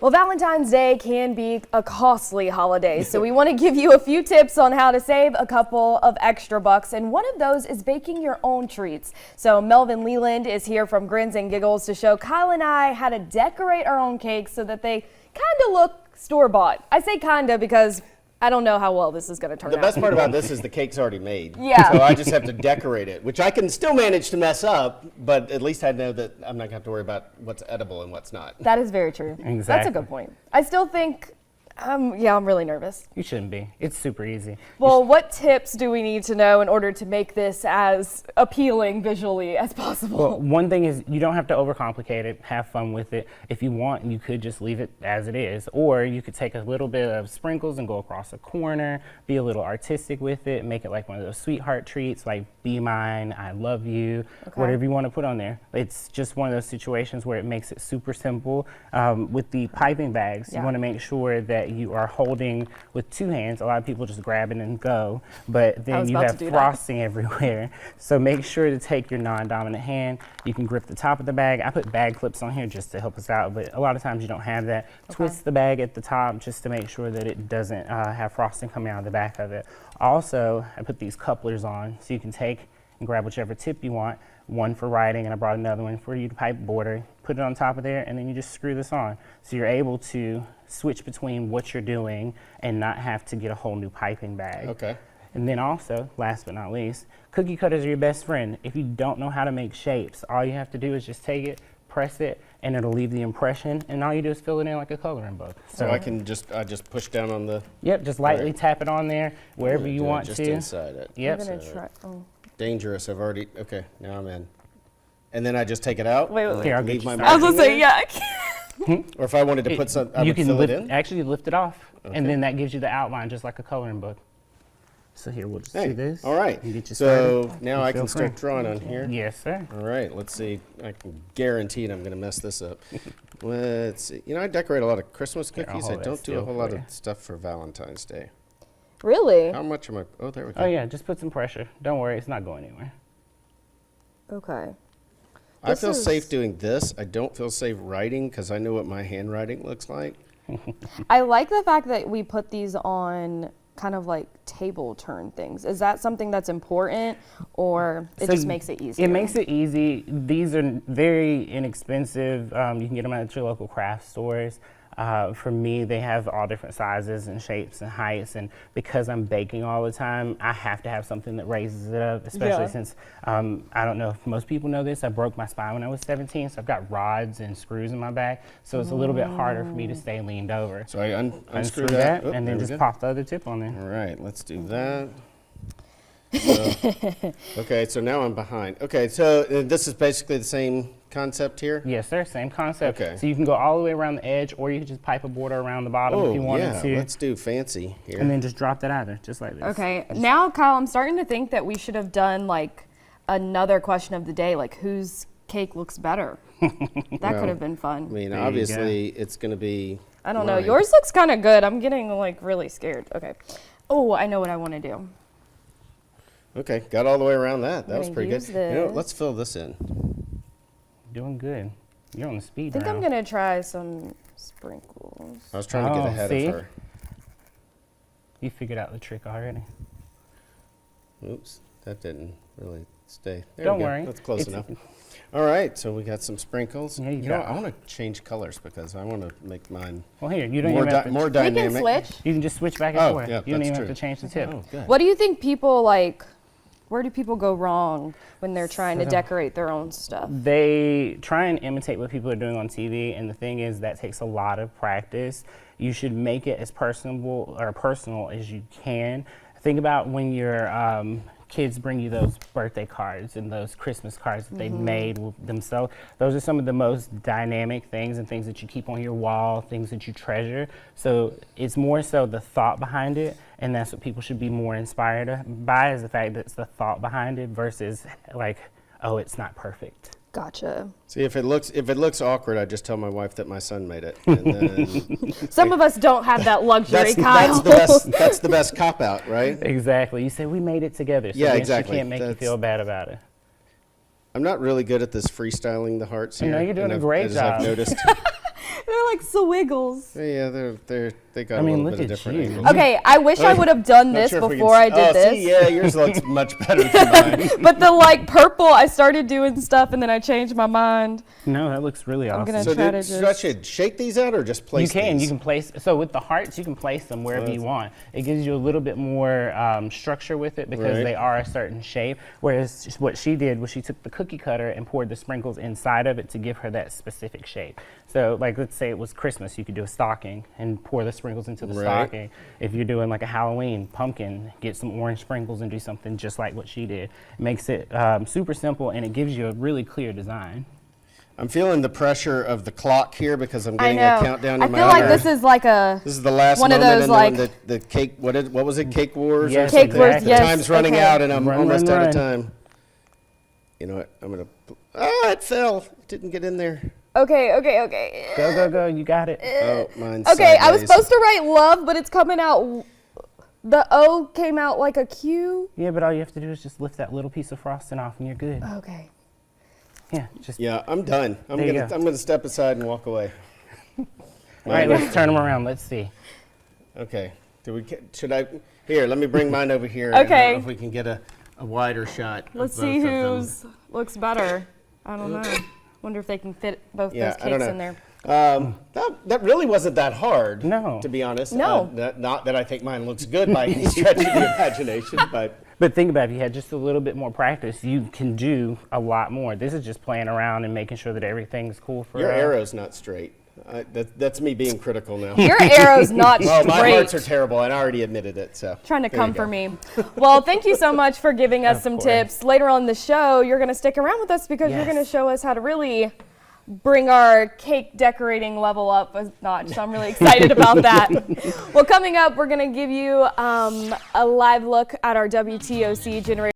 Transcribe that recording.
Well, Valentine's Day can be a costly holiday, so we want to give you a few tips on how to save a couple of extra bucks, and one of those is baking your own treats. So Melvin Leland is here from Grins and Giggles to show Kyle and I how to decorate our own cakes so that they kind of look store-bought. I say kinda because I don't know how well this is going to turn out. The best part about this is the cake's already made. Yeah. So I just have to decorate it, which I can still manage to mess up, but at least I know that I'm not going to have to worry about what's edible and what's not. That is very true. Exactly. That's a good point. I still think, yeah, I'm really nervous. You shouldn't be. It's super easy. Well, what tips do we need to know in order to make this as appealing visually as possible? Well, one thing is you don't have to overcomplicate it. Have fun with it. If you want, you could just leave it as it is, or you could take a little bit of sprinkles and go across a corner, be a little artistic with it, make it like one of those sweetheart treats like "Be Mine," "I Love You," whatever you want to put on there. It's just one of those situations where it makes it super simple. With the piping bags, you want to make sure that you are holding with two hands. A lot of people just grab it and go, but then you have frosting everywhere. So make sure to take your non-dominant hand. You can grip the top of the bag. I put bag clips on here just to help us out, but a lot of times you don't have that. Twist the bag at the top just to make sure that it doesn't have frosting coming out of the back of it. Also, I put these couplers on so you can take and grab whichever tip you want. One for writing, and I brought another one for you to pipe border. Put it on top of there, and then you just screw this on. So you're able to switch between what you're doing and not have to get a whole new piping bag. Okay. And then also, last but not least, cookie cutters are your best friend. If you don't know how to make shapes, all you have to do is just take it, press it, and it'll leave the impression, and all you do is fill it in like a coloring book. So I can just push down on the... Yep, just lightly tap it on there wherever you want just to. Just inside it. Yep. I'm gonna try. Oh. Dangerous. I've already... Okay, now I'm in. And then I just take it out? Wait. Here, I'll leave get my you I was marking gonna say, there? yeah, I can't. Or if I wanted to put some... I you would can fill lift, it in? actually lift it off, Okay. and then that gives you the outline just like a coloring book. So here, we'll just do this. All right. And get you So started. now You I feel can start free. drawing on here. Yes, sir. All right, let's see. I can guarantee I'm going to mess this up. Let's see. You know, I decorate a lot of Christmas I'll cookies. I hold that don't do a still whole for lot you. of stuff for Valentine's Day. Really? How much am I? Oh, there we go. Oh yeah, just put some pressure. Don't worry, it's not going anywhere. Okay. I This feel is- safe doing this. I don't feel safe writing because I know what my handwriting looks like. I like the fact that we put these on kind of like table turn things. Is that something that's important, or it So just makes it easier? It makes it easy. These are very inexpensive. You can get them at your local craft stores. For me, they have all different sizes and shapes and heights, and because I'm baking all the time, I have to have something that raises it up, especially since, I don't know if most people know this, I broke my spine when I was 17, so I've got rods and screws in my back, so it's a little bit harder for me to stay leaned over. So I unscrew Unscrew that, and then just pop the other tip on there. All right, let's do that. So, okay, so now I'm behind. Okay, so this is basically the same concept here? Yes, sir, same concept. Okay. So you can go all the way around the edge, or you can just pipe a border around the bottom if you wanted to. Let's do fancy here. And then just drop that either, just like this. Okay, now Kyle, I'm starting to think that we should have done like another question of the day, like whose cake looks better. That could have been fun. I mean, There you obviously, it's going to be I don't know. mine. Yours looks kind of good. I'm getting like really scared. Okay. Oh, I know what I want to do. Okay, got all the way around that. That was gonna pretty good. use You know, this. let's fill this in. Doing good. You're on the speed I think round. I'm gonna try some sprinkles. I was trying to get Oh, ahead see? of her. You figured out the trick already. Oops, that didn't really stay. There Don't we go. worry. That's close It's- enough. All right, so we got some sprinkles. Yeah, you know, got- I want to change colors because I want to make mine Well, here, you don't more, even have to, more We can dynamic. switch. you can just switch back and Oh, forth. yeah, You don't that's even true. have to change the tip. Oh, good. What do you think people like? Where do people go wrong when they're trying to decorate their own stuff? They try and imitate what people are doing on TV, and the thing is that takes a lot of practice. You should make it as personal as you can. Think about when your kids bring you those birthday cards and those Christmas cards that they've made themselves. Those are some of the most dynamic things and things that you keep on your wall, things that you treasure. So it's more so the thought behind it, and that's what people should be more inspired by, is the fact that it's the thought behind it versus like, oh, it's not perfect. Gotcha. See, if it looks awkward, I just tell my wife that my son made it, and then Some of us don't have that luxury, that's Kyle. the best. That's the best cop out, right? Exactly. You say we made it together, so Yeah, then exactly. she can't make you feel bad about it. I'm not really good at this freestyling the hearts I here. know, you're doing and a I've- great as I've job. noticed. They're like swiggles. Yeah, they got I mean, a little look bit of at different you. angles. Okay, I wish I would have done Not this sure if we can before I see- did oh, this. See, yeah, yours looks much better than mine. But the like purple, I started doing stuff and then I changed my mind. No, that looks really awesome. gonna So, try to I should shake these out or just place You these? can place, so with the hearts, you can place them wherever you want. It gives you a little bit more structure with it because Right. they are a certain shape. Whereas what she did was she took the cookie cutter and poured the sprinkles inside of it to give her that specific shape. So like, let's say it was Christmas, you could do a stocking and pour the sprinkles into the Right. stocking. If you're doing like a Halloween pumpkin, get some orange sprinkles and do something just like what she did. It makes it super simple and it gives you a really clear design. I'm feeling the pressure of the clock here because I'm I getting know. a countdown I in my feel like honor. this is like a This is the last one of moment those, and like- then the cake, what was it, Cake Wars Yes, or Cake something? Wars, yes, Time's running okay. out and I'm Run, almost run, out of run. time. You know what, I'm going to, it fell. It didn't get in there. okay. Go, go, go, you got it. Oh, mine's Okay, I was sideways. supposed to write love, but it's coming out. The O came out like a Q. Yeah, but all you have to do is just lift that little piece of frosting off and you're good. Okay. Yeah, just, Yeah, I'm done. I'm There you gonna go. step aside and walk away. all right, let's turn them around, let's see. Okay. Should I? Here, let me bring mine over here. and I don't Okay. know if we can get a wider shot. of Let's both see of them. whose looks better. I don't know. Wonder if they can fit both Yeah, those I don't cakes know. in there. That really wasn't that hard. No. To be honest. No. Not that I think mine looks good by any stretch of the imagination, but But think about it, if you had just a little bit more practice, you can do a lot more. This is just playing around and making sure that everything's cool for your arrow's not straight. That's me being critical now. Your arrow's not Well, my straight. hearts are terrible, and I already admitted it. So Trying to there you come for go. me. Well, thank you so much for giving us some course. tips. Later on in the show, you're going to stick around with us because you're Yes. going to show us how to really bring our cake decorating level up a notch. So I'm really excited about that. Well, coming up, we're going to give you a live look at our WTOC generator.